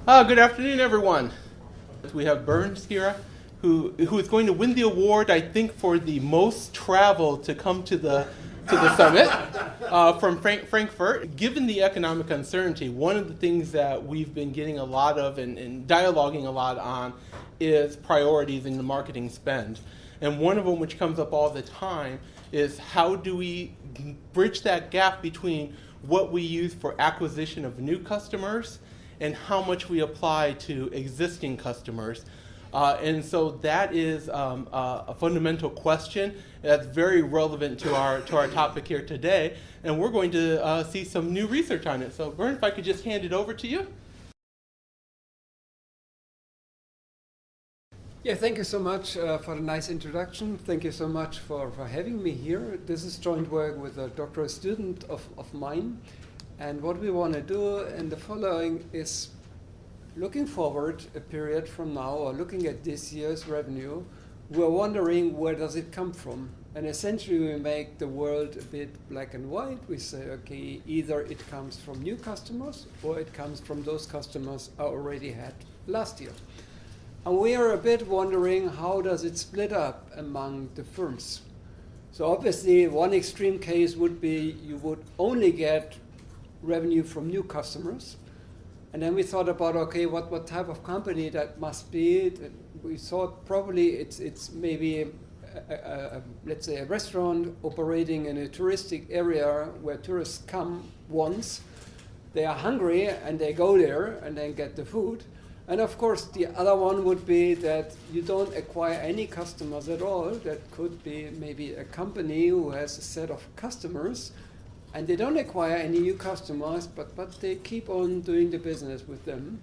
Good afternoon, everyone. We have Bernd Skiera, who is going to win the award, I think, for the most travel to come to the summit from Frankfurt. Given the economic uncertainty, one of the things that we've been getting a lot of and dialoguing a lot on is priorities in the marketing spend. And one of them, which comes up all the time, is how do we bridge that gap between what we use for acquisition of new customers and how much we apply to existing customers. And so that is a fundamental question that's very relevant to our topic here today. And we're going to see some new research on it. So Bernd, if I could just hand it over to you. Yeah, thank you so much for the nice introduction. Thank you so much for having me here. This is joint work with a doctoral student of mine. And what we want to do in the following is looking forward a period from now, or looking at this year's revenue, we're wondering where does it come from. And essentially we make the world a bit black and white. We say, okay, either it comes from new customers or it comes from those customers I already had last year. And we are a bit wondering how does it split up among the firms. So obviously one extreme case would be you would only get revenue from new customers. And then we thought about, okay, what type of company that must be. We thought probably it's maybe, let's say, a restaurant operating in a touristic area where tourists come once. They are hungry and they go there and then get the food. And of course, the other one would be that you don't acquire any customers at all. That could be maybe a company who has a set of customers and they don't acquire any new customers, but they keep on doing the business with them.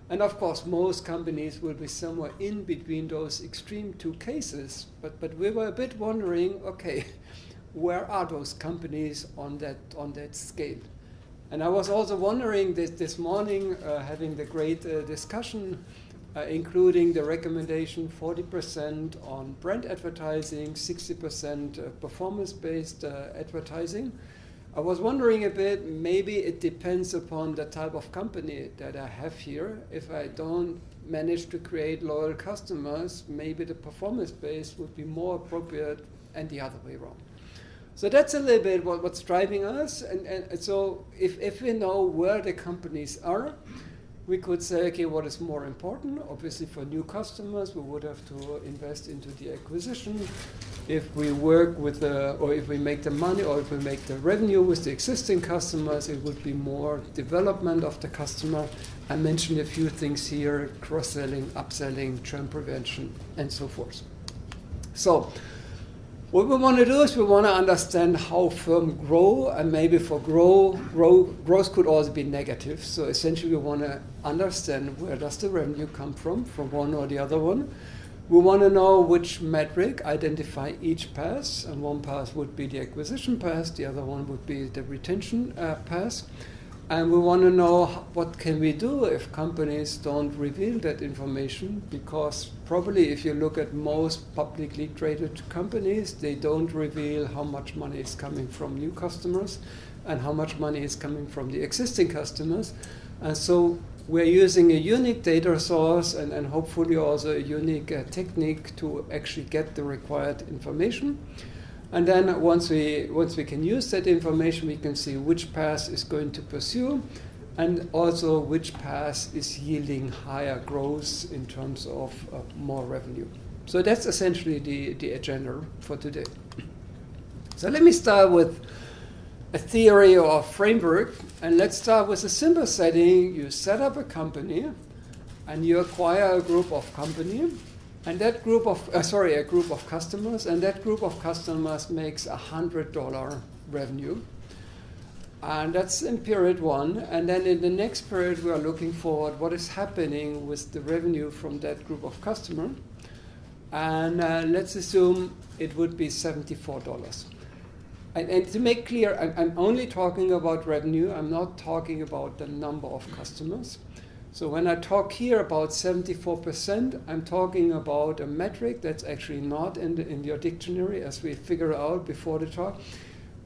And of course, most companies will be somewhere in between those extreme two cases. But we were a bit wondering, okay, where are those companies on that scale? And I was also wondering this morning, having the great discussion, including the recommendation 40% on brand advertising, 60% performance-based advertising. I was wondering a bit, maybe it depends upon the type of company that I have here. If I don't manage to create loyal customers, maybe the performance-based would be more appropriate and the other way around. So that's a little bit what's driving us. And so if we know where the companies are, we could say, okay, what is more important? Obviously, for new customers, we would have to invest into the acquisition. If we work with or if we make the money, or if we make the revenue with the existing customers, it would be more development of the customer. I mentioned a few things here: cross-selling, upselling, churn prevention, and so forth. So what we want to do is we want to understand how firms grow, and maybe for growth could also be negative. So essentially we want to understand where does the revenue come from one or the other one. We want to know which metric identify each path, and one path would be the acquisition path, the other one would be the retention path. And we want to know what can we do if companies don't reveal that information, because probably if you look at most publicly traded companies, they don't reveal how much money is coming from new customers and how much money is coming from the existing customers. And so we're using a unique data source and hopefully also a unique technique to actually get the required information. And then once we can use that information, we can see which path is going to pursue, and also which path is yielding higher growth in terms of more revenue. So that's essentially the agenda for today. So let me start with a theory or framework, and let's start with a simple setting. You set up a company, and you acquire a group of company. And that group of, a group of customers, and that group of customers makes $100 revenue. And that's in period one. And then in the next period, we are looking forward what is happening with the revenue from that group of customers. And let's assume it would be $74. And to make clear, I'm only talking about revenue. I'm not talking about the number of customers. So when I talk here about 74%, I'm talking about a metric that's actually not in your dictionary, as we figured out before the talk.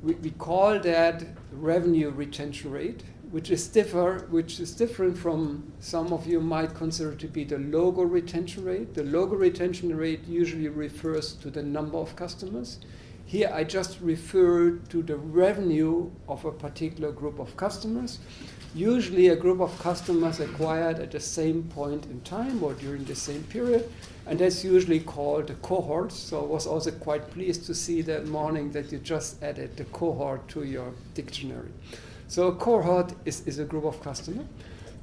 We call that revenue retention rate. which is different from some of you might consider to be the logo retention rate. The logo retention rate usually refers to the number of customers. Here I just refer to the revenue of a particular group of customers. Usually a group of customers acquired at the same point in time or during the same period, and that's usually called a cohort. So I was also quite pleased to see that morning that you just added the cohort to your dictionary. So a cohort is a group of customers.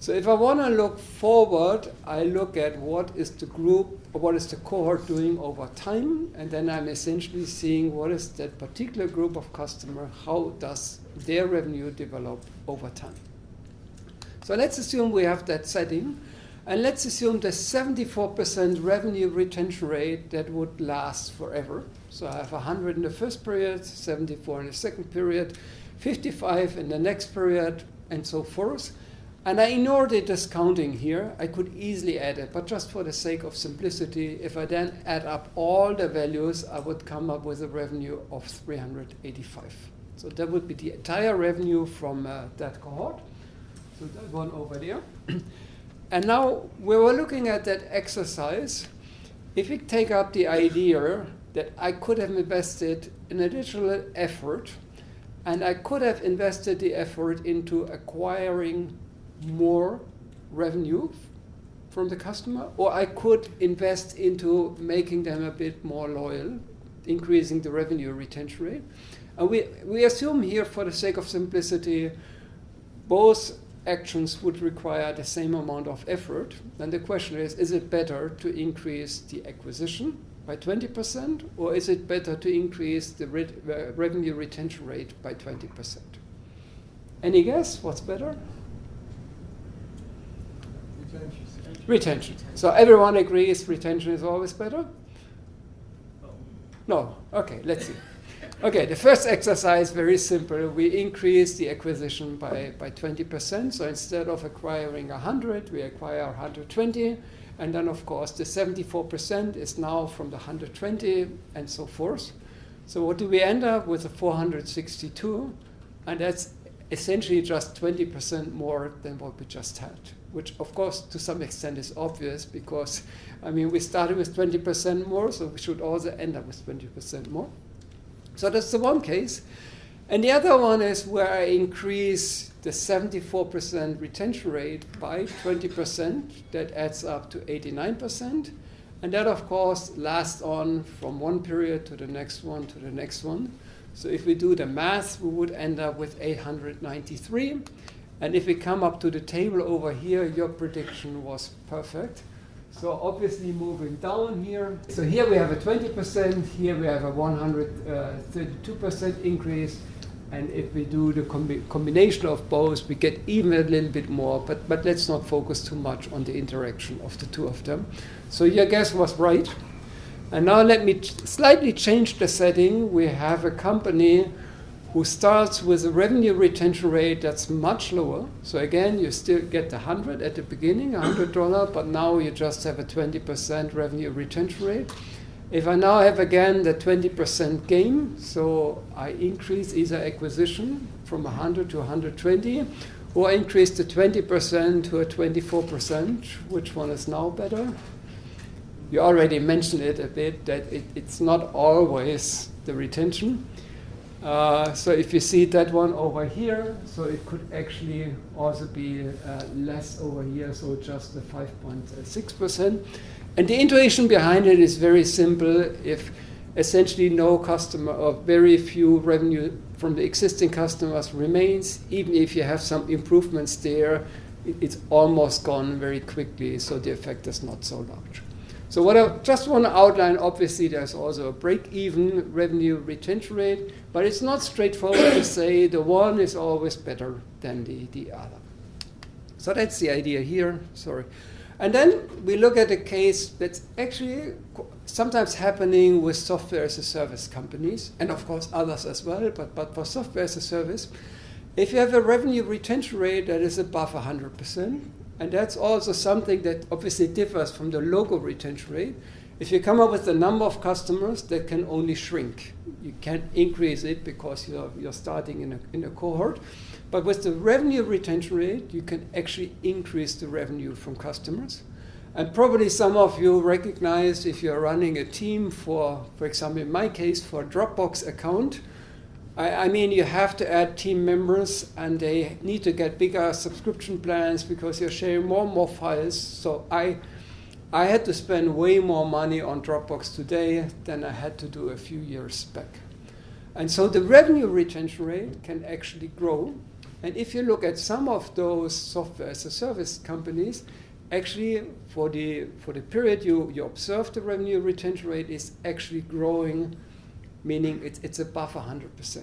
So if I want to look forward, I look at what is the group, or what is the cohort doing over time, and then I'm essentially seeing what is that particular group of customer, how does their revenue develop over time. So let's assume we have that setting, and let's assume the 74% revenue retention rate that would last forever. So I have 100 in the first period, 74 in the second period, 55 in the next period, and so forth. And I ignore the discounting here. I could easily add it, but just for the sake of simplicity, if I then add up all the values, I would come up with a revenue of 385. So that would be the entire revenue from that cohort. So that one over there. And now we were looking at that exercise. If we take up the idea that I could have invested an additional effort, and I could have invested the effort into acquiring more revenue from the customer, or I could invest into making them a bit more loyal, increasing the revenue retention rate. And we assume here, for the sake of simplicity, both actions would require the same amount of effort. And the question is it better to increase the acquisition by 20%, or is it better to increase the revenue retention rate by 20%? Any guess what's better? Retention. So everyone agrees retention is always better? No. Okay, let's see. Okay, the first exercise, very simple. We increase the acquisition by 20%. So instead of acquiring 100, we acquire 120. And then, of course, the 74% is now from the 120 and so forth. So what do we end up with? A 462. And that's essentially just 20% more than what we just had, which, of course, to some extent is obvious because, I mean, we started with 20% more, so we should also end up with 20% more. So that's the one case. And the other one is where I increase the 74% retention rate by 20%. That adds up to 89%. And that, of course, lasts on from one period to the next one to the next one. So if we do the math, we would end up with 893. And if we come up to the table over here, your prediction was perfect. So obviously moving down here. So here we have a 20%, here we have a 132% increase. And if we do the combination of both, we get even a little bit more. But let's not focus too much on the interaction of the two of them. So your guess was right. And now let me slightly change the setting. We have a company who starts with a revenue retention rate that's much lower. So again, you still get the 100 at the beginning, $100, but now you just have a 20% revenue retention rate. If I now have again the 20% gain, so I increase either acquisition from 100 to 120, or I increase the 20% to a 24%, which one is now better? You already mentioned it a bit, that it's not always the retention. So if you see that one over here, so it could actually also be less over here, so just the 5.6%. And the intuition behind it is very simple. If essentially no customer or very few revenue from the existing customers remains, even if you have some improvements there, it's almost gone very quickly, so the effect is not so large. So what I just want to outline, obviously there's also a break-even revenue retention rate, but it's not straightforward to say the one is always better than the other. So that's the idea here, sorry. And then we look at a case that's actually sometimes happening with software as a service companies, and of course others as well, but for software as a service, if you have a revenue retention rate that is above 100%, and that's also something that obviously differs from the logo retention rate. If you come up with a number of customers, that can only shrink. You can't increase it because you're starting in a cohort. But with the revenue retention rate, you can actually increase the revenue from customers. And probably some of you recognize if you're running a team for example, in my case, for a Dropbox account, I mean, you have to add team members and they need to get bigger subscription plans because you're sharing more and more files. So I had to spend way more money on Dropbox today than I had to do a few years back. And so the revenue retention rate can actually grow. And if you look at some of those software as a service companies, actually for the period you observe, the revenue retention rate is actually growing, meaning it's above 100%.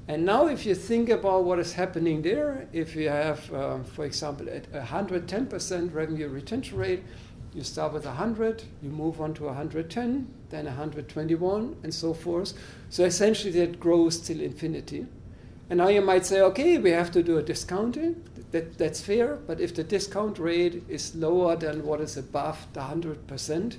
And now if you think about what is happening there, if you have, for example, at 110% revenue retention rate, you start with 100, you move on to 110, then 121, and so forth. So essentially that grows till infinity. And now you might say, okay, we have to do a discounting. That's fair, but if the discount rate is lower than what is above the 100%,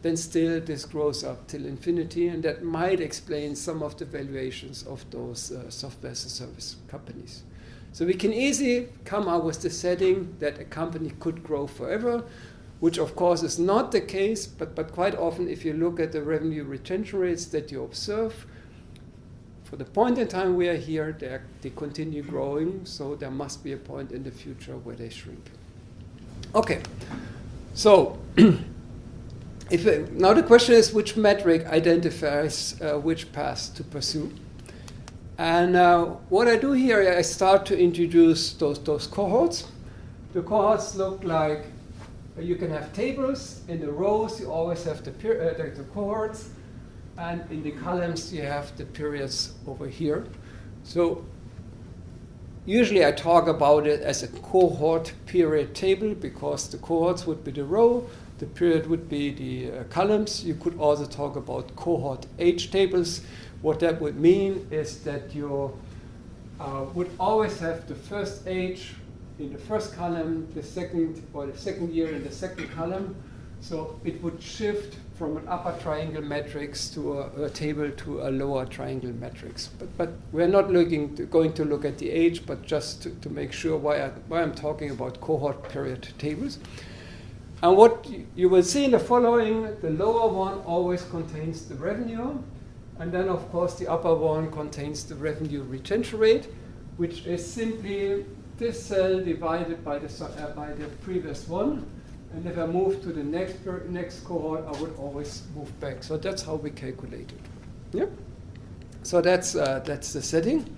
then still this grows up till infinity, and that might explain some of the valuations of those software as a service companies. So we can easily come up with the setting that a company could grow forever, which of course is not the case, but quite often if you look at the revenue retention rates that you observe, for the point in time we are here, they continue growing, so there must be a point in the future where they shrink. Okay, so now the question is which metric identifies which path to pursue. And what I do here, I start to introduce those cohorts. The cohorts look like you can have tables. In the rows, you always have the cohorts. And in the columns, you have the periods over here. So usually I talk about it as a cohort period table because the cohorts would be the row, the period would be the columns. You could also talk about cohort age tables. What that would mean is that you would always have the first age in the first column, the second year in the second column. So it would shift from an upper triangle matrix to a table to a lower triangle matrix. But we're not going to look at the age, but just to make sure why I'm talking about cohort period tables. And what you will see in the following, the lower one always contains the revenue, and then of course the upper one contains the revenue retention rate, which is simply this cell divided by the previous one. And if I move to the next cohort, I would always move back. So that's how we calculate it. Yeah. So that's the setting.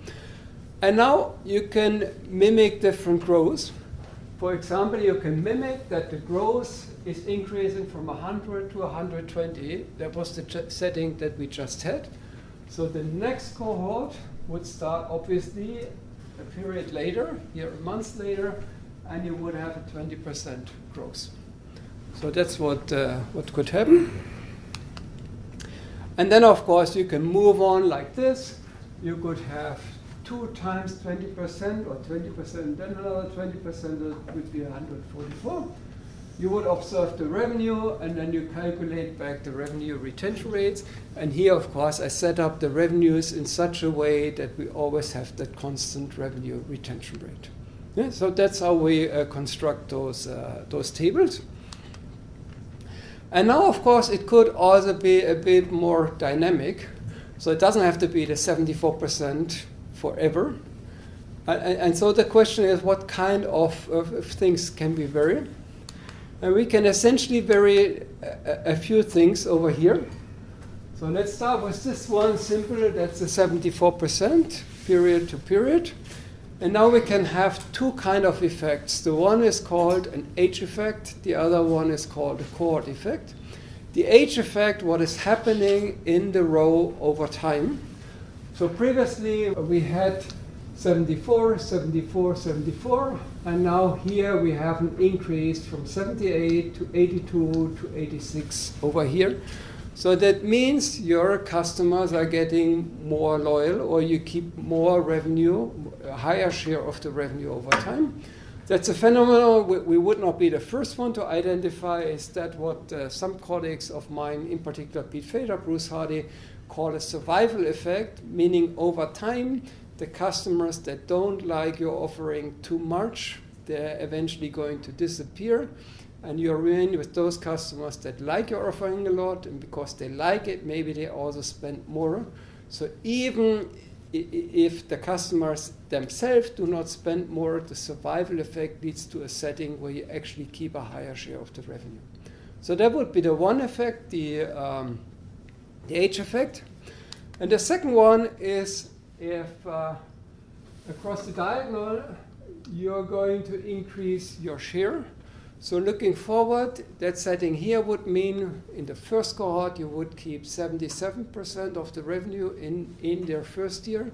And now you can mimic different growths. For example, you can mimic that the growth is increasing from 100 to 120. That was the setting that we just had. So the next cohort would start obviously a period later, here a month later, and you would have a 20% growth. So that's what could happen. And then, of course, you can move on like this. You could have 2 times 20% or 20%, then another 20% would be 144. You would observe the revenue, and then you calculate back the revenue retention rates. And here, of course, I set up the revenues in such a way that we always have that constant revenue retention rate. Yeah, so that's how we construct those tables. And now, of course, it could also be a bit more dynamic. So it doesn't have to be the 74% forever. And so the question is, what kind of things can we vary? And we can essentially vary a few things over here. So let's start with this one, simple. That's the 74% period to period. And now we can have 2 kind of effects. The one is called an age effect. The other one is called a cohort effect. The age effect, what is happening in the row over time. So previously we had 74, 74, 74. And now here we have an increase from 78 to 82 to 86 over here. So that means your customers are getting more loyal, or you keep more revenue, a higher share of the revenue over time. That's a phenomenon we would not be the first one to identify. Is that what some colleagues of mine, in particular Pete Fader, Bruce Hardy, call a survival effect, meaning over time, the customers that don't like your offering too much, they're eventually going to disappear. And you remain with those customers that like your offering a lot, and because they like it, maybe they also spend more. So even if the customers themselves do not spend more, the survival effect leads to a setting where you actually keep a higher share of the revenue. So that would be the one effect, the age effect. And the second one is if across the diagonal you're going to increase your share. So looking forward, that setting here would mean in the first cohort you would keep 77% of the revenue in their first year.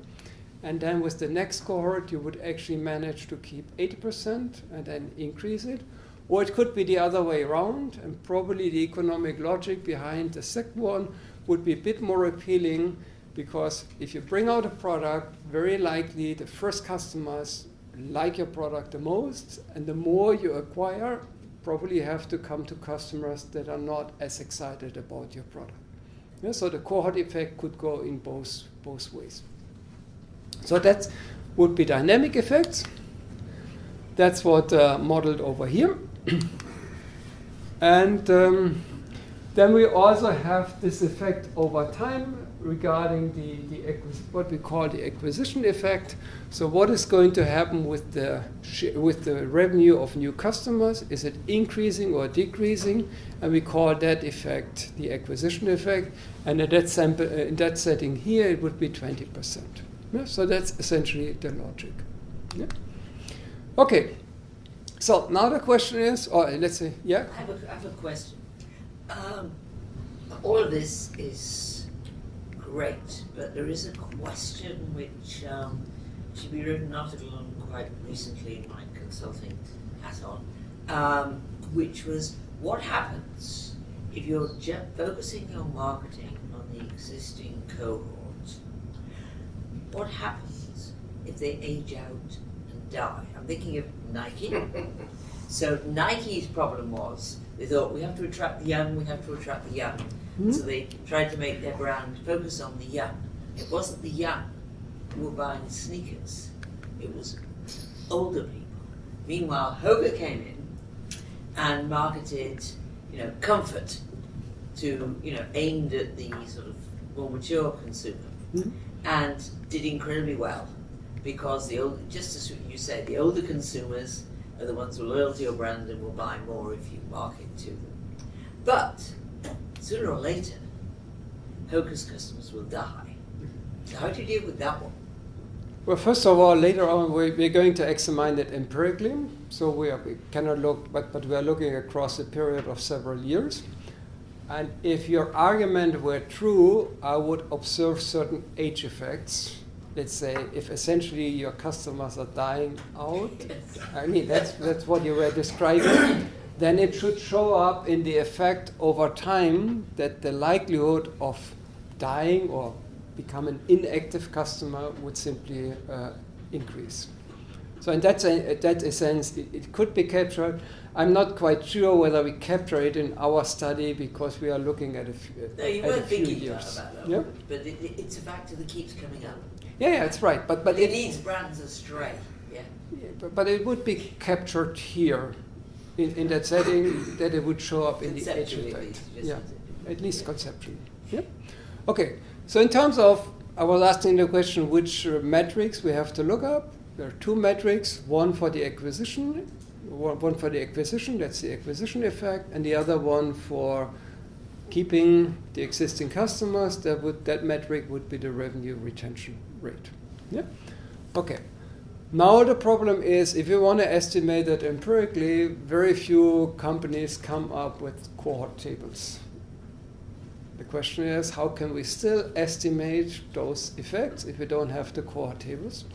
And then with the next cohort you would actually manage to keep 80% and then increase it. Or it could be the other way around, and probably the economic logic behind the second one would be a bit more appealing, because if you bring out a product, very likely the first customers like your product the most, and the more you acquire, probably you have to come to customers that are not as excited about your product. Yeah, so the cohort effect could go in both ways. So that would be dynamic effects. That's what modeled over here. And then we also have this effect over time regarding what we call the acquisition effect. So what is going to happen with the revenue of new customers? Is it increasing or decreasing? And we call that effect the acquisition effect. And in that setting here, it would be 20%. Yeah? So that's essentially the logic. Yeah? Okay. So now the question is, or let's say, yeah? I have a question. All of this is great, but there is a question which we wrote an article on quite recently in my consulting hat on, which was what happens if you're focusing your marketing on the existing cohort? What happens if they age out and die? I'm thinking of Nike. So Nike's problem was they thought we have to attract the young, we have to attract the young. Mm-hmm. So they tried to make their brand focus on the young. It wasn't the young who were buying sneakers. It was older people. Meanwhile, Hoka came in and marketed, comfort to, aimed at the sort of more mature consumer, mm-hmm. and did incredibly well because just as you said, the older consumers are the ones who are loyal to your brand and will buy more if you market to them. But sooner or later, Hoka's customers will die. So how do you deal with that one? Well, first of all, later on we're going to examine it empirically. So we cannot look, but we are looking across a period of several years. And if your argument were true, I would observe certain age effects. Let's say if essentially your customers are dying out, yes. I mean that's what you were describing, then it should show up in the effect over time that the likelihood of dying or become an inactive customer would simply increase. So in that sense, it could be captured. I'm not quite sure whether we capture it in our study because we are looking at a few years. No, you weren't thinking about that, yeah? But it's a factor that keeps coming up. Yeah, it's right. But it leads brands astray. Yeah. But it would be captured here in that setting that it would show up in the age effect. Yeah, at least conceptually. Yeah. Okay. So in terms of, I was asking the question which metrics we have to look up. There are two metrics, one for the acquisition, that's the acquisition effect, and the other one for keeping the existing customers. That metric would be the revenue retention rate. Yeah? Okay. Now the problem is, if you want to estimate that empirically, very few companies come up with cohort tables. The question is, how can we still estimate those effects if we don't have the cohort tables?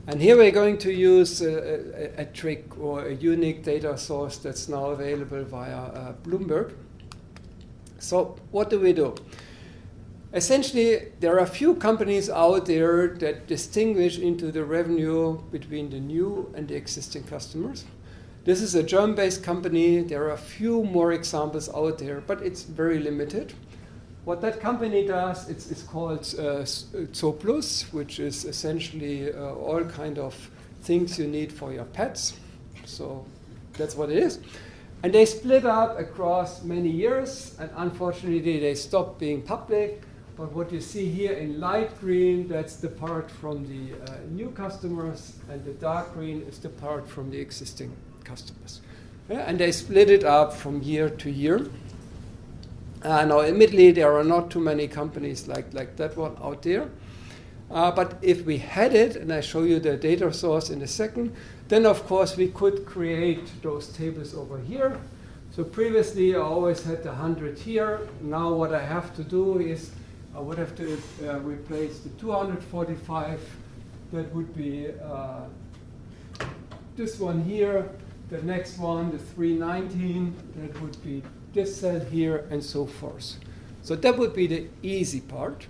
And here we're going to use a trick or a unique data source that's now available via Bloomberg. So what do? Essentially, there are a few companies out there that distinguish into the revenue between the new and the existing customers. This is a German-based company. There are a few more examples out there, but it's very limited. What that company does, it's called Zooplus, which is essentially all kind of things you need for your pets. So that's what it is. And they split up across many years, and unfortunately they stopped being public. But what you see here in light green, that's the part from the new customers, and the dark green is the part from the existing customers. Yeah, and they split it up from year to year. Now, admittedly, there are not too many companies like that one out there. But if we had it, and I show you the data source in a second, then of course we could create those tables over here. So previously I always had the 100 here. Now what I have to do is I would have to replace the 245. That would be this one here. The next one, the 319, that would be this cell here, and so forth. So that would be the easy part.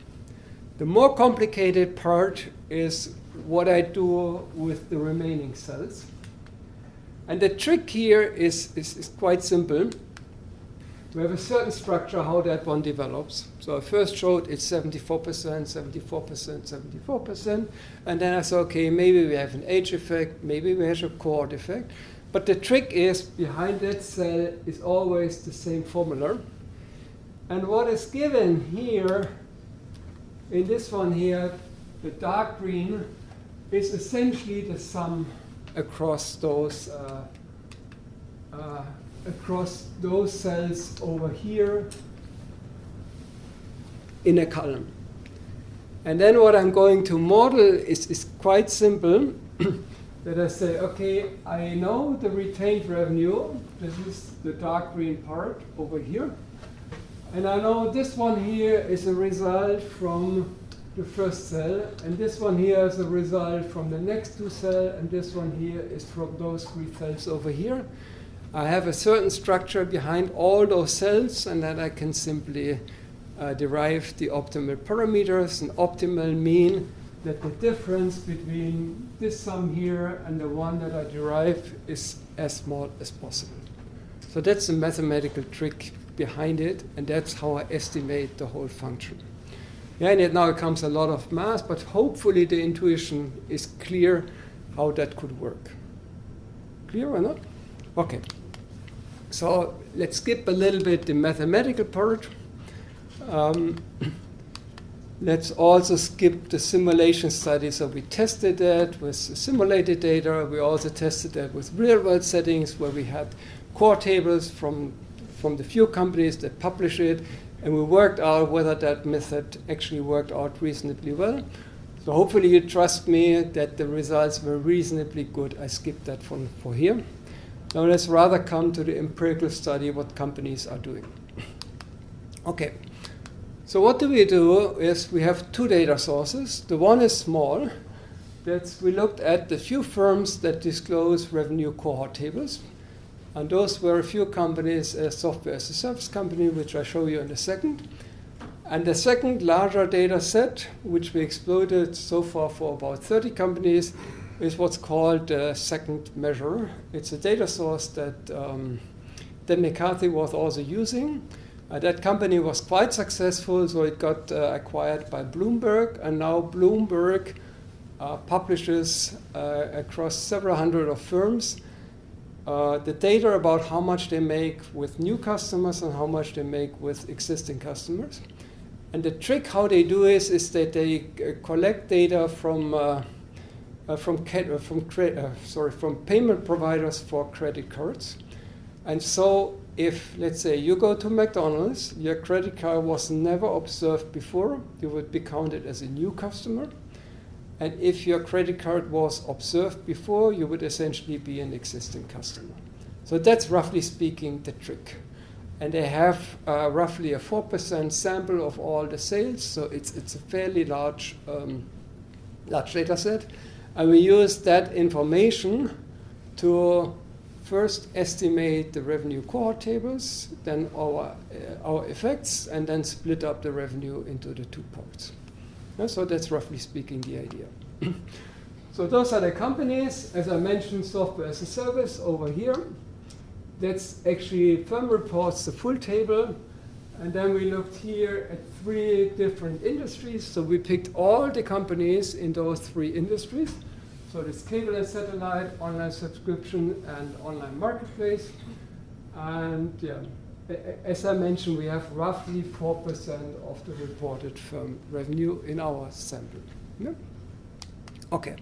The more complicated part is what I do with the remaining cells. And the trick here is quite simple. We have a certain structure how that one develops. So I first showed it's 74%, 74%, 74%. And then I said, okay, maybe we have an age effect, maybe we have a cohort effect. But the trick is, behind that cell is always the same formula. And what is given here, in this one here, the dark green, is essentially the sum across those cells over here in a column. And then what I'm going to model is quite simple. That I say, okay, I know the retained revenue. This is the dark green part over here. And I know this one here is a result from the first cell, and this one here is a result from the next two cells, and this one here is from those three cells over here. I have a certain structure behind all those cells, and then I can simply derive the optimal parameters. An optimal mean that the difference between this sum here and the one that I derive is as small as possible. So that's the mathematical trick behind it, and that's how I estimate the whole function. Yeah, and it now comes a lot of math, but hopefully the intuition is clear how that could work. Clear or not? Okay. So let's skip a little bit the mathematical part. Let's also skip the simulation study. So we tested that with simulated data. We also tested that with real-world settings where we had core tables from the few companies that publish it, and we worked out whether that method actually worked out reasonably well. So hopefully you trust me that the results were reasonably good. I skipped that for here. Now let's rather come to the empirical study, what companies are doing. Okay. So what do we do is we have two data sources. The one is small. We looked at the few firms that disclose revenue cohort tables. And those were a few companies, a software as a service company, which I show you in a second. And the second larger data set, which we exploited so far for about 30 companies, is what's called the second measure. It's a data source that Dan McCarthy was also using. That company was quite successful, so it got acquired by Bloomberg, and now Bloomberg publishes across several hundred of firms the data about how much they make with new customers and how much they make with existing customers. And the trick how they do is that they collect data from payment providers for credit cards. And so if, let's say, you go to McDonald's, your credit card was never observed before, you would be counted as a new customer. And if your credit card was observed before, you would essentially be an existing customer. So that's roughly speaking the trick. And they have roughly a 4% sample of all the sales, so it's a fairly large data set. And we use that information to first estimate the revenue cohort tables, then our effects, and then split up the revenue into the 2 parts. So that's roughly speaking the idea. So those are the companies. As I mentioned, software as a service over here. That's actually firm reports, the full table. And then we looked here at 3 different industries. So we picked all the companies in those 3 industries. So this cable and satellite, online subscription, and online marketplace. And yeah, as I mentioned, we have roughly 4% of the reported firm revenue in our sample. Yeah? Okay.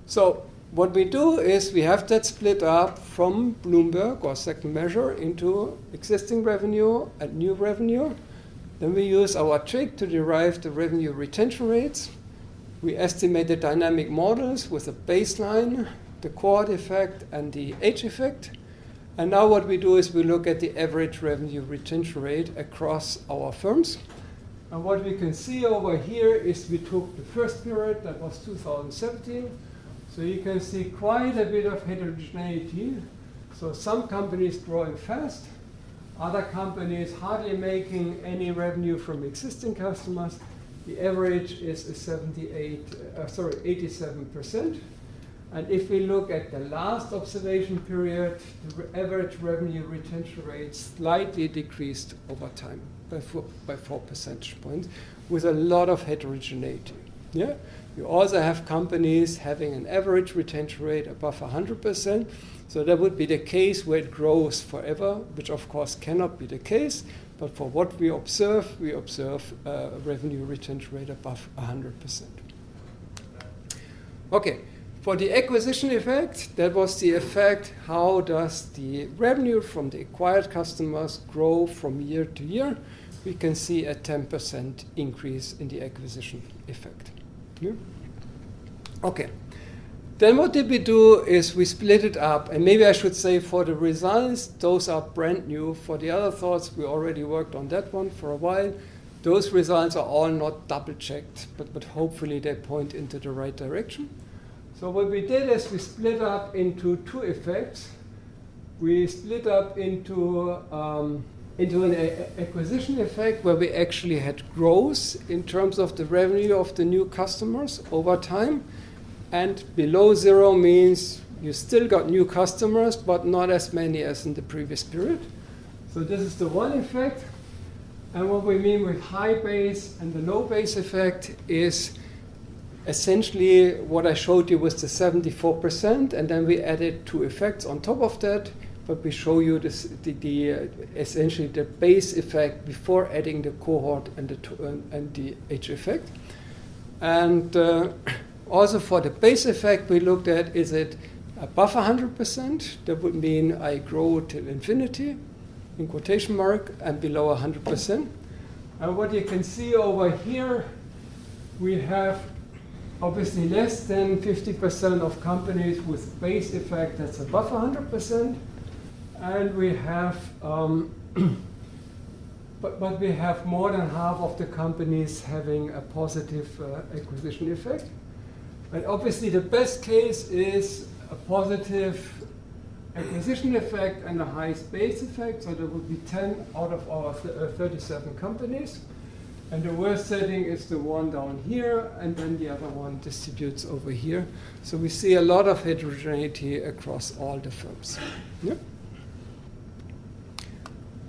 So what we do is we have that split up from Bloomberg or second measure into existing revenue and new revenue. Then we use our trick to derive the revenue retention rates. We estimate the dynamic models with a baseline, the cohort effect, and the age effect. And now what we do is we look at the average revenue retention rate across our firms. And what we can see over here is we took the first period, that was 2017. So you can see quite a bit of heterogeneity. So some companies growing fast, other companies hardly making any revenue from existing customers. The average is 87%. And if we look at the last observation period, the average revenue retention rate slightly decreased over time by 4 percentage points, with a lot of heterogeneity. Yeah? You also have companies having an average retention rate above 100%. So that would be the case where it grows forever, which of course cannot be the case. But for what we observe a revenue retention rate above 100%. Okay, for the acquisition effect, that was the effect, how does the revenue from the acquired customers grow from year to year? We can see a 10% increase in the acquisition effect. Yeah? Okay. Then what did we do is we split it up, and maybe I should say for the results, those are brand new. For the other thoughts, we already worked on that one for a while. Those results are all not double-checked, but hopefully they point into the right direction. So what we did is we split up into 2 effects. We split up into an acquisition effect where we actually had growth in terms of the revenue of the new customers over time. And below 0 means you still got new customers, but not as many as in the previous period. So this is the one effect. And what we mean with high base and the low base effect is essentially what I showed you was the 74%, and then we added 2 effects on top of that. But we show you this, essentially the base effect before adding the cohort and the age effect. And also for the base effect, we looked at, is it above 100%? That would mean I grow till infinity, in quotation mark, and below 100%. And what you can see over here, we have obviously less than 50% of companies with base effect that's above 100%. And we have, but we have more than half of the companies having a positive acquisition effect. And obviously the best case is a positive acquisition effect and a high base effect. So there would be 10 out of our 37 companies. And the worst setting is the one down here, and then the other one distributes over here. So we see a lot of heterogeneity across all the firms. Yeah?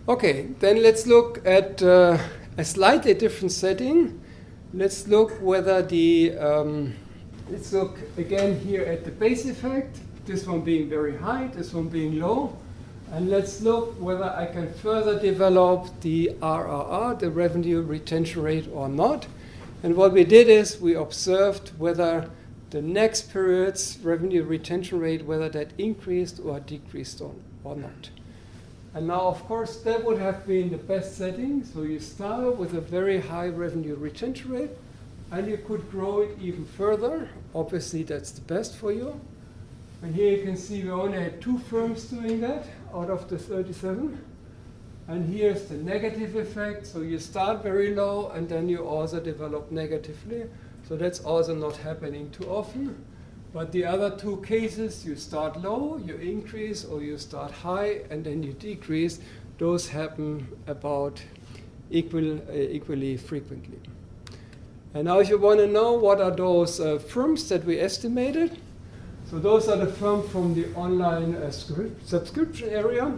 Okay, then let's look at a slightly different setting. Let's look whether let's look again here at the base effect, this one being very high, this one being low. And let's look whether I can further develop the RRR, the revenue retention rate, or not. And what we did is we observed whether the next period's revenue retention rate, whether that increased or decreased or not. And now, of course, that would have been the best setting. So you start with a very high revenue retention rate, and you could grow it even further. Obviously, that's the best for you. And here you can see we only had 2 firms doing that out of the 37. And here's the negative effect. So you start very low, and then you also develop negatively. So that's also not happening too often. But the other two cases, you start low, you increase, or you start high, and then you decrease. Those happen about equally frequently. And now if you want to know what are those firms that we estimated, so those are the firms from the online subscription area.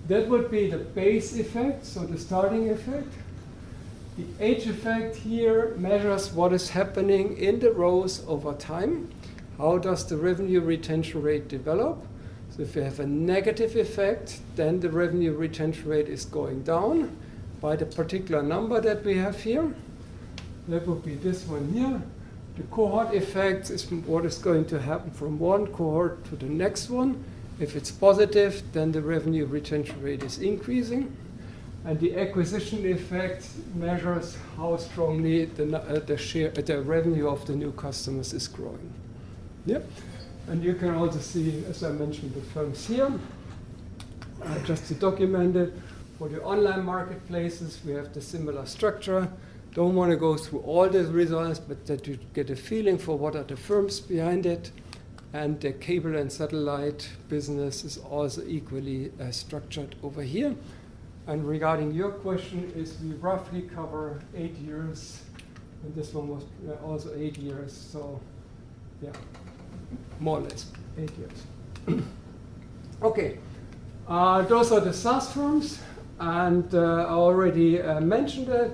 That would be the base effect, so the starting effect. The age effect here measures what is happening in the rows over time. How does the revenue retention rate develop? So if you have a negative effect, then the revenue retention rate is going down by the particular number that we have here. That would be this one here. The cohort effect is what is going to happen from one cohort to the next one. If it's positive, then the revenue retention rate is increasing. And the acquisition effect measures how strongly the revenue of the new customers is growing. Yep. And you can also see, as I mentioned, the firms here. Just to document it, for the online marketplaces, we have the similar structure. Don't want to go through all the results, but that you get a feeling for what are the firms behind it. And the cable and satellite business is also equally structured over here. And regarding your question, is we roughly cover 8 years, and this one was also 8 years. So, yeah, more or less 8 years. Okay, those are the SaaS firms, and I already mentioned it.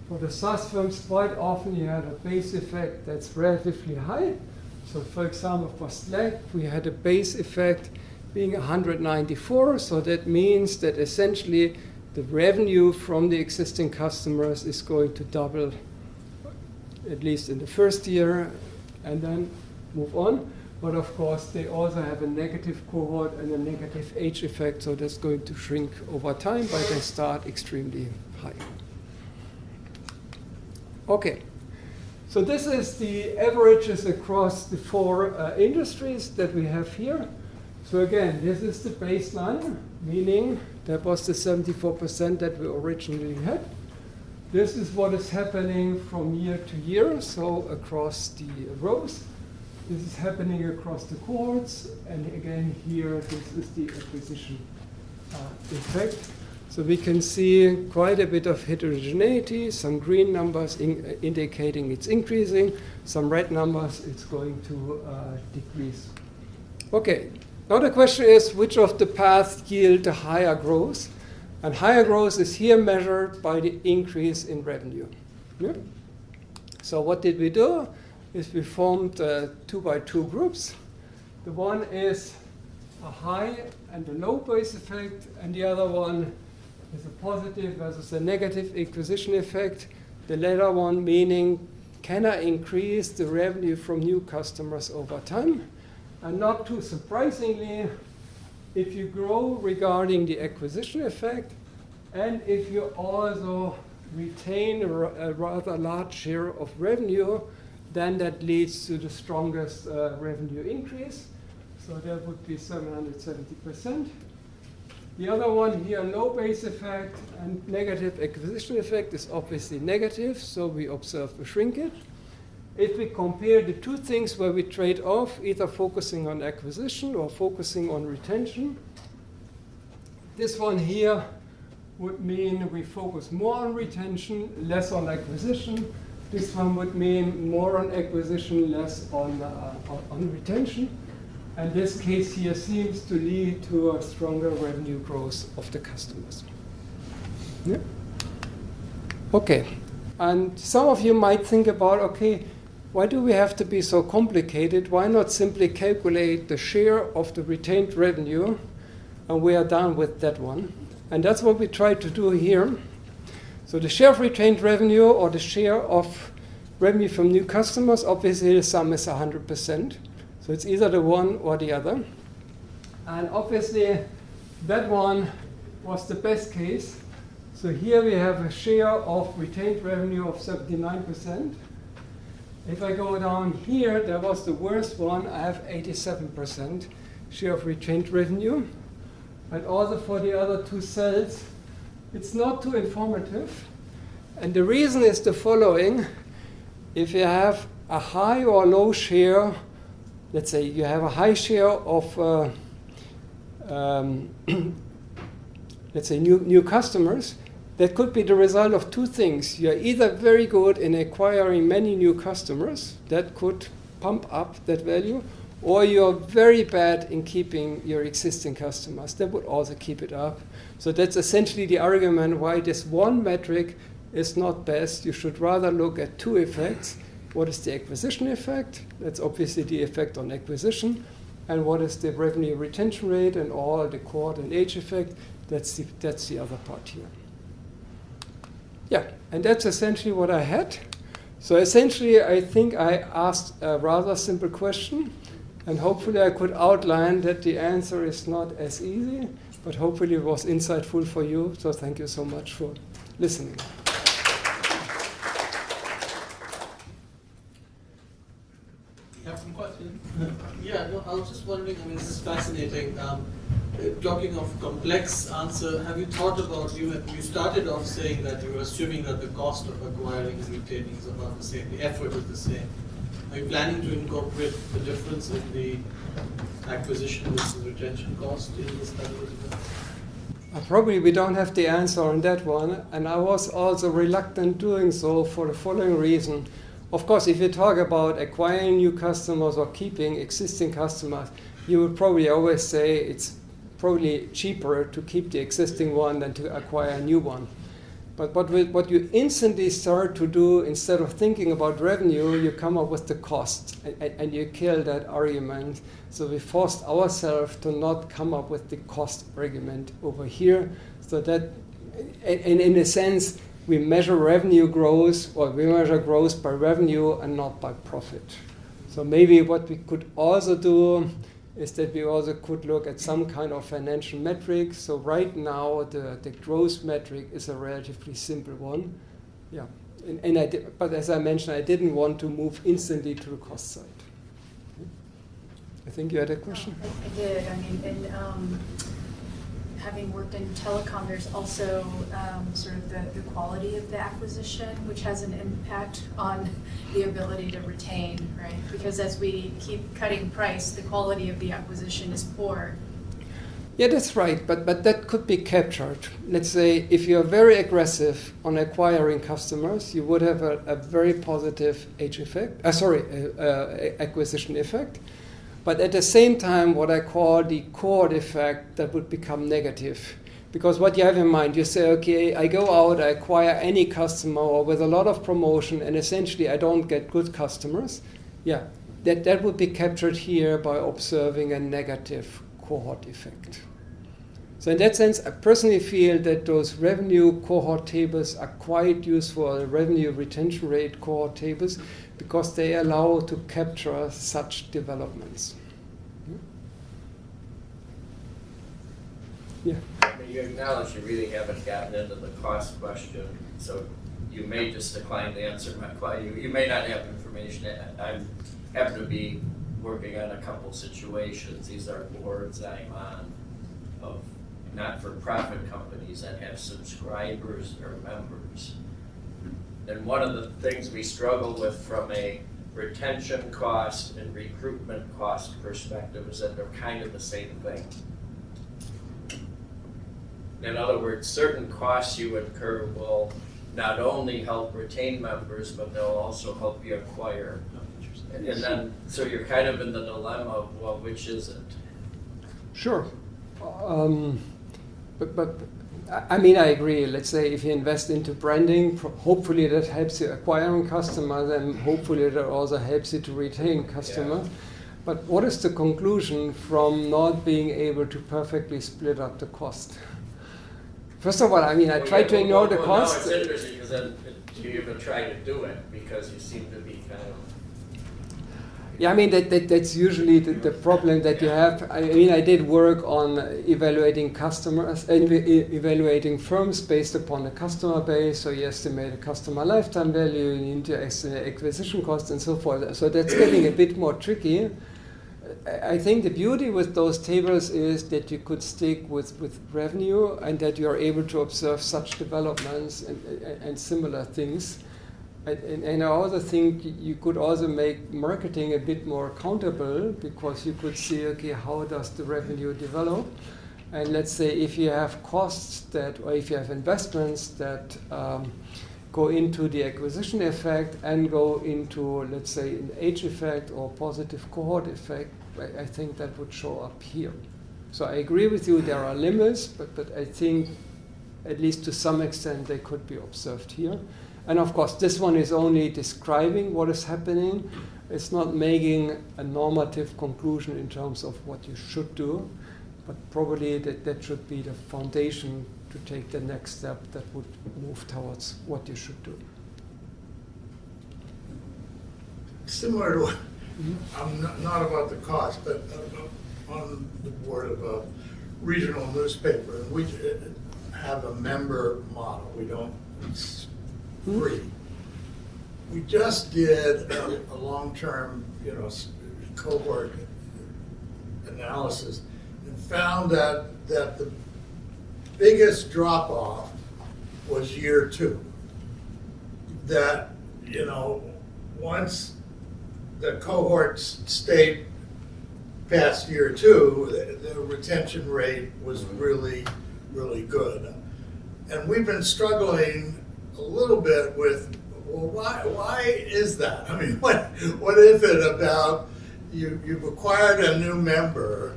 For the SaaS firms, quite often you had a base effect that's relatively high. So for example, for Slack, we had a base effect being 194. So that means that essentially the revenue from the existing customers is going to double, at least in the first year, and then move on. But of course, they also have a negative cohort and a negative age effect. So that's going to shrink over time, but they start extremely high. Okay. So this is the averages across the 4 industries that we have here. So again, this is the baseline, meaning that was the 74% that we originally had. This is what is happening from year to year, so across the rows. This is happening across the cohorts, and again here, this is the acquisition effect. So we can see quite a bit of heterogeneity, some green numbers indicating it's increasing, some red numbers it's going to decrease. Okay, now the question is which of the paths yield the higher growth? And higher growth is here measured by the increase in revenue. Yeah? So what did we do? Is we formed 2x2 groups. The one is a high and a low base effect, and the other one is a positive versus a negative acquisition effect. The latter one meaning, can I increase the revenue from new customers over time? And not too surprisingly, if you grow regarding the acquisition effect, and if you also retain a rather large share of revenue, then that leads to the strongest revenue increase. So that would be 770%. The other one here, low base effect and negative acquisition effect, is obviously negative, so we observe a shrinkage. If we compare the two things where we trade off, either focusing on acquisition or focusing on retention, this one here would mean we focus more on retention, less on acquisition. This one would mean more on acquisition, less on retention. And this case here seems to lead to a stronger revenue growth of the customers. Yeah. Okay, and some of you might think about, okay, why do we have to be so complicated? Why not simply calculate the share of the retained revenue, and we are done with that one? And that's what we try to do here. So the share of retained revenue, or the share of revenue from new customers, obviously the sum is 100%. So it's either the one or the other. And obviously, that one was the best case. So here we have a share of retained revenue of 79%. If I go down here, that was the worst one. I have 87% share of retained revenue. And also for the other two cells, it's not too informative. And the reason is the following. If you have a high or low share let's say you have a high share of, let's say, new customers, that could be the result of two things. You're either very good in acquiring many new customers, that could pump up that value, or you're very bad in keeping your existing customers. That would also keep it up. So that's essentially the argument why this one metric is not best. You should rather look at two effects. What is the acquisition effect? That's obviously the effect on acquisition. And what is the revenue retention rate and all the cohort and age effect? That's the other part here. Yeah, and that's essentially what I had. So essentially, I think I asked a rather simple question, and hopefully I could outline that the answer is not as easy, but hopefully it was insightful for you. So thank you so much for listening. You have some questions? Yeah, no, I was just wondering, I mean, this is fascinating. Talking of complex answer, have you thought about, you started off saying that you were assuming that the cost of acquiring and retaining is about the same, the effort is the same. Are you planning to incorporate the difference in the acquisition versus retention cost in this study as well? Probably we don't have the answer on that one, and I was also reluctant doing so for the following reason. Of course, if you talk about acquiring new customers or keeping existing customers, you would probably always say it's probably cheaper to keep the existing one than to acquire a new one. But what you instantly start to do, instead of thinking about revenue, you come up with the cost, and you kill that argument. So we forced ourselves to not come up with the cost argument over here, so that, and in a sense, we measure revenue growth, or we measure growth by revenue and not by profit. So maybe what we could also do is that we also could look at some kind of financial metric. So right now, the growth metric is a relatively simple one. Yeah, but as I mentioned, I didn't want to move instantly to the cost side. I think you had a question? I did. I mean, having worked in telecom, there's also sort of the quality of the acquisition, which has an impact on the ability to retain, right? Because as we keep cutting price, the quality of the acquisition is poor. Yeah, that's right, but that could be captured. Let's say if you're very aggressive on acquiring customers, you would have a very positive acquisition effect. But at the same time, what I call the cohort effect, that would become negative. Because what you have in mind, you say, okay, I go out, I acquire any customer or with a lot of promotion, and essentially I don't get good customers. Yeah, that would be captured here by observing a negative cohort effect. So in that sense, I personally feel that those revenue cohort tables are quite useful, revenue retention rate cohort tables, because they allow to capture such developments. Yeah. I mean, you acknowledge you really haven't gotten into the cost question, so you may just decline to answer my question. You may not have information. I happen to be working on a couple situations. These are boards I'm on of not-for-profit companies that have subscribers or members. And one of the things we struggle with from a retention cost and recruitment cost perspective is that they're kind of the same thing. In other words, certain costs you incur will not only help retain members, but they'll also help you acquire. And then, so you're kind of in the dilemma of, well, which is it? Sure. But I mean, I agree. Let's say if you invest into branding, hopefully that helps you acquiring customers, and hopefully that also helps you to retain customers. Yeah. But what is the conclusion from not being able to perfectly split up the cost? First of all, I mean, I try to ignore the cost. No, it's interesting because then you even try to do it because you seem to be kind of. Yeah, I mean, that's usually the problem that you have. I mean, I did work on evaluating customers, evaluating firms based upon the customer base. So you estimate a customer lifetime value, you need to estimate acquisition costs and so forth. So that's getting a bit more tricky. I think the beauty with those tables is that you could stick with revenue and that you are able to observe such developments and similar things. And I also think you could also make marketing a bit more accountable, because you could see, okay, how does the revenue develop? And let's say if you have costs that, or if you have investments that go into the acquisition effect and go into, let's say, an age effect or positive cohort effect, I think that would show up here. So I agree with you, there are limits, but I think at least to some extent they could be observed here. And of course, this one is only describing what is happening. It's not making a normative conclusion in terms of what you should do, but probably that should be the foundation to take the next step that would move towards what you should do. Similar to what, I'm not about the cost, but on the board of a regional newspaper, and we have a member model. We don't, it's free. We just did a long-term, cohort analysis and found that the biggest drop-off was year 2. That, once the cohorts stayed past year 2, the retention rate was really, really good. And we've been struggling a little bit with, well, why is that? I mean, what is it about you've acquired a new member,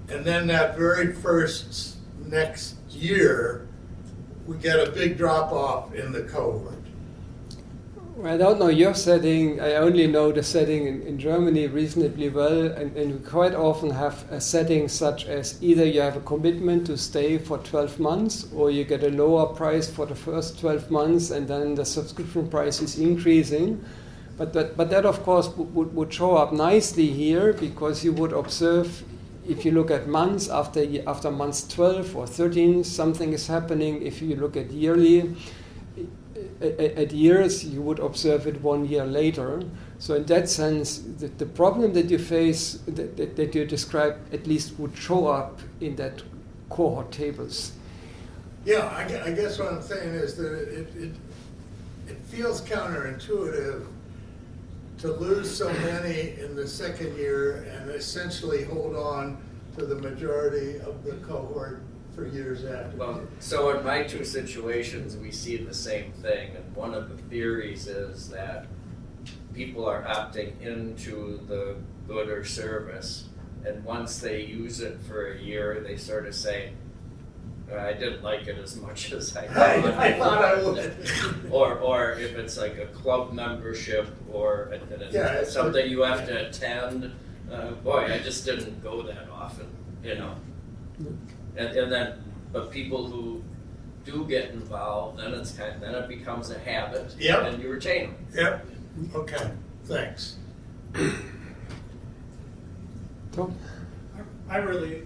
and then that very first next year, we get a big drop off in the cohort? Well, I don't know your setting. I only know the setting in Germany reasonably well, and we quite often have a setting such as either you have a commitment to stay for 12 months, or you get a lower price for the first 12 months, and then the subscription price is increasing. But that of course would show up nicely here, because you would observe, if you look at months, after months 12 or 13, something is happening. If you look at yearly, at years, you would observe it 1 year later. So in that sense, the problem that you face, that you describe, at least would show up in that cohort tables. Yeah, I guess what I'm saying is that it feels counterintuitive to lose so many in the second year and essentially hold on to the majority of the cohort for years after. Well, so in my 2 situations, we see the same thing, and one of the theories is that people are opting into the good or service, and once they use it for a year, they sort of say, I didn't like it as much as I thought I would. Or if it's like a club membership or it's something you have to attend, boy, I just didn't go that often, And then, but people who do get involved, then it becomes a habit, and you retain them. Yep. Okay. Thanks. Tom? I really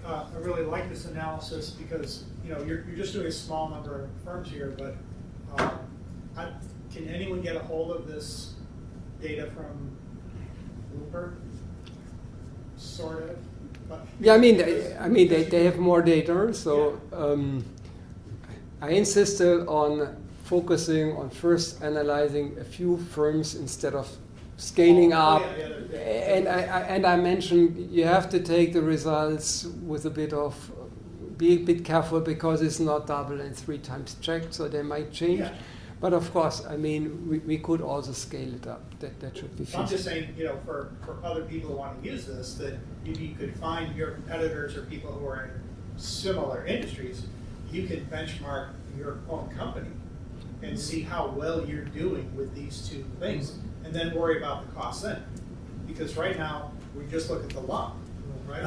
like this analysis, because you're just doing a small number of firms here, but can anyone get a hold of this data from Bloomberg? Sort of. Yeah, they have more data, so I insisted on focusing on first analyzing a few firms instead of scaling up. And I mentioned you have to take the results with be a bit careful, because it's not double and 3 times checked, so they might change. Yeah. But of course, we could also scale it up. That should be feasible. I'm just saying, for other people who want to use this, that if you could find your competitors or people who are in similar industries, you could benchmark your own company and see how well you're doing with these 2 things, and then worry about the costs then. Because right now, we just look at the lump, right?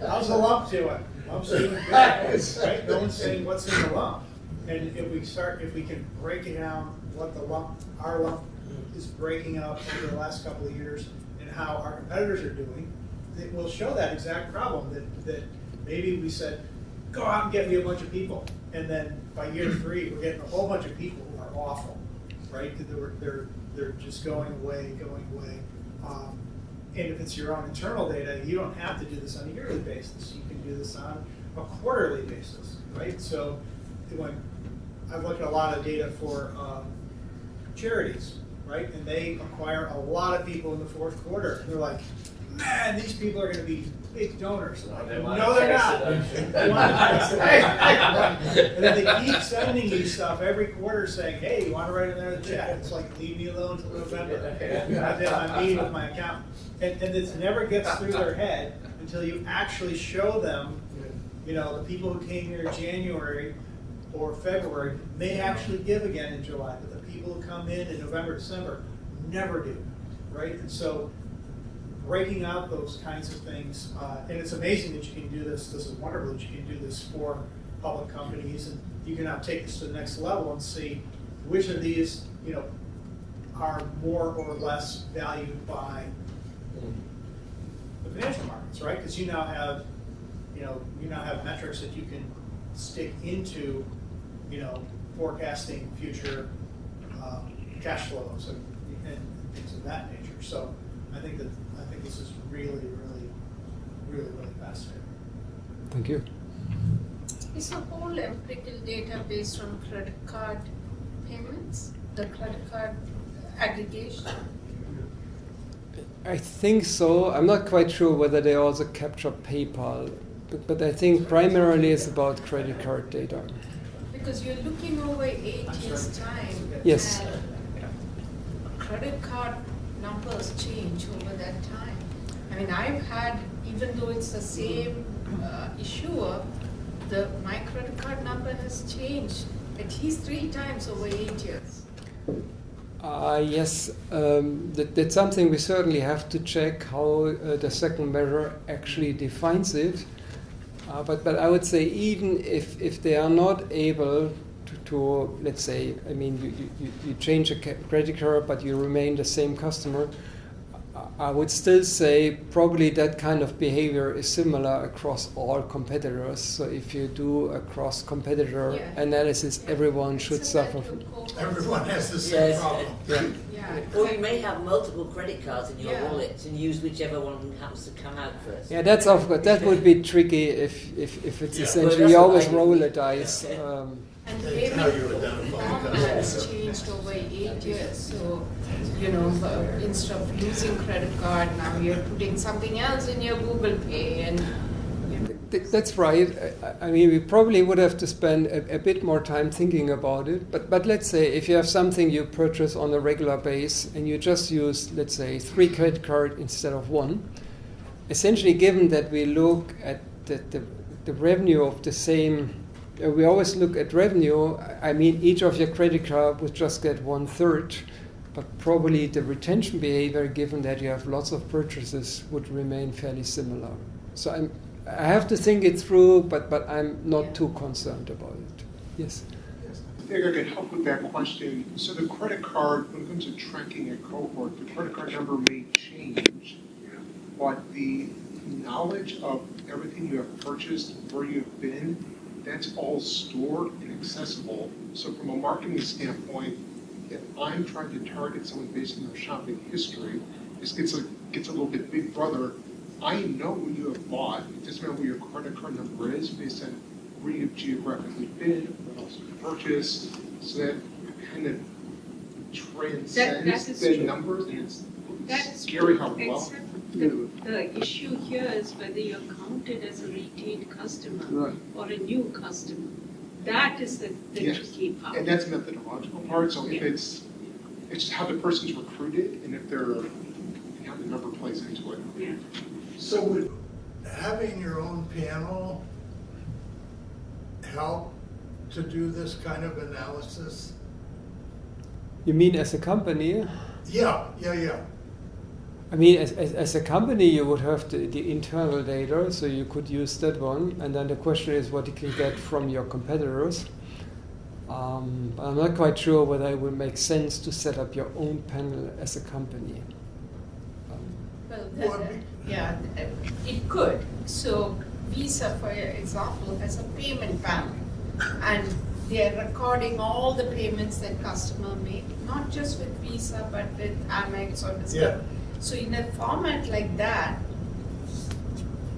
How's the lump doing? Lump's doing good, right? No one's saying what's in the lump. And if we can break it down, what our lump is breaking up over the last couple of years, and how our competitors are doing, it will show that exact problem, that maybe we said, go out and get me a bunch of people, and then by year 3, we're getting a whole bunch of people who are awful, right? They're just going away. And if it's your own internal data, you don't have to do this on a yearly basis. You can do this on a quarterly basis, right? So when I've looked at a lot of data for charities, right? And they acquire a lot of people in the fourth quarter. And they're like, man, these people are going to be big donors. No, Like, they want no, a they're tax not. deduction. They want a tax deduction. And then they keep sending you stuff every quarter saying, hey, you want to write another check? It's like, leave me alone till November. I'm meeting with my accountant. And this never gets through their head until you actually show them, you know, the people who came here in January or February may actually give again in July, but the people who come in November, December never do, right? And so breaking out those kinds of things, and it's amazing that you can do this. This is wonderful that you can do this for public companies, and you can now take this to the next level and see which of these, you know, are more or less valued by the financial markets, right? Because you now have, you now have metrics that you can stick into, you know, forecasting future cash flows and things of that nature. So I think this is really fascinating. Thank you. Is the whole empirical data based on credit card payments, the credit card aggregation? I think so. I'm not quite sure whether they also capture PayPal, but I think primarily it's about credit card data. Because you're looking over 8 years' time. Yes. And credit card numbers change over that time. I mean, I've had, even though it's the same issuer, my credit card number has changed at least 3 times over 8 years. Yes, that's something we certainly have to check how the second measure actually defines it. But I would say even if they are not able to let's say, I mean, you change a credit card but you remain the same customer, I would still say probably that kind of behavior is similar across all competitors. So if you do a cross-competitor analysis, everyone should suffer from. Everyone has the same Yes. problem. Yeah. Or you may have multiple credit cards in your wallet and use whichever one happens to come out first. Yeah, that's of course that would be tricky if it's essentially Well, you that's always what I roll mean. a dice. And They payment tell you identifying format customers. has changed over 8 years. So, you know, instead of using credit card, now you're putting something else in your Google Pay, and you know. That's right. I mean, we probably would have to spend a bit more time thinking about it. But let's say if you have something you purchase on a regular base and you just use, let's say, 3 credit cards instead of 1, essentially given that we look at the revenue of the same, we always look at revenue, I mean, each of your credit card would just get 1/3, but probably the retention behavior, given that you have lots of purchases, would remain fairly similar. So I have to think it through, but I'm not too concerned about it. Yes. I think I could help with that question. So the credit card, when it comes to tracking a cohort, the credit card number may change, but the knowledge of everything you have purchased, where you've been, that's all stored and accessible. So from a marketing standpoint, if I'm trying to target someone based on their shopping history, this gets a little bit big brother. I know what you have bought. It doesn't matter what your credit card number is based on where you've geographically been, what else you purchased. So that kind of transcends is the true. numbers, and it's That is scary true, how well. except the issue here is whether you're counted as a retained customer Right. or a new customer. That is the Yes. tricky part. And that's the methodological part, so if Yeah. it's just how the person's recruited, and if they're, and how the number plays into it. Yeah. So would having your own panel help to do this kind of analysis? You mean as a company? Yeah. I mean, as a company, you would have the internal data, so you could use that one. And then the question is what you can get from your competitors. I'm not quite sure whether it would make sense to set up your own panel as a company. Well, it could. So Visa, for example, has a payment panel, and they're recording all the payments that customer make, not just with Visa, but with Amex or Discover. Yeah. So in a format like that,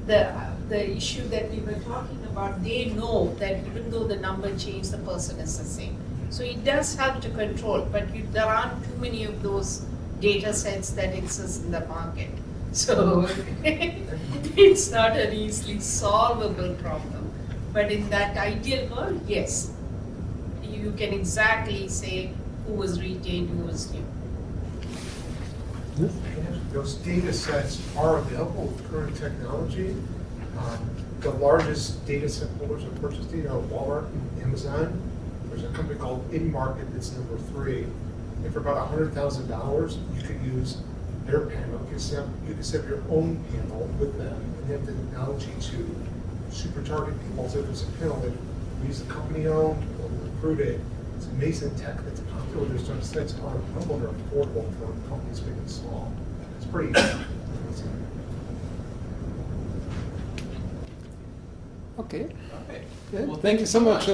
the issue that we were talking about, they know that even though the number changed, the person is the same. So it does help to control, but there aren't too many of those data sets that exist in the market. So it's not an easily solvable problem. But in that ideal world, yes, you can exactly say who was retained, who was new. Those data sets are available with current technology. The largest data set holders of purchase data are Walmart and Amazon. There's a company called InMarket that's number 3. And for about $100,000, you could use their panel. You could set up your own panel with them and have the technology to super target people. So if there's a panel that we use the company owned or recruited, it's amazing tech that's popular. There's some sites are available, they're affordable for companies big and small. It's pretty amazing. Okay. Okay. Good. Well, Thank you so much.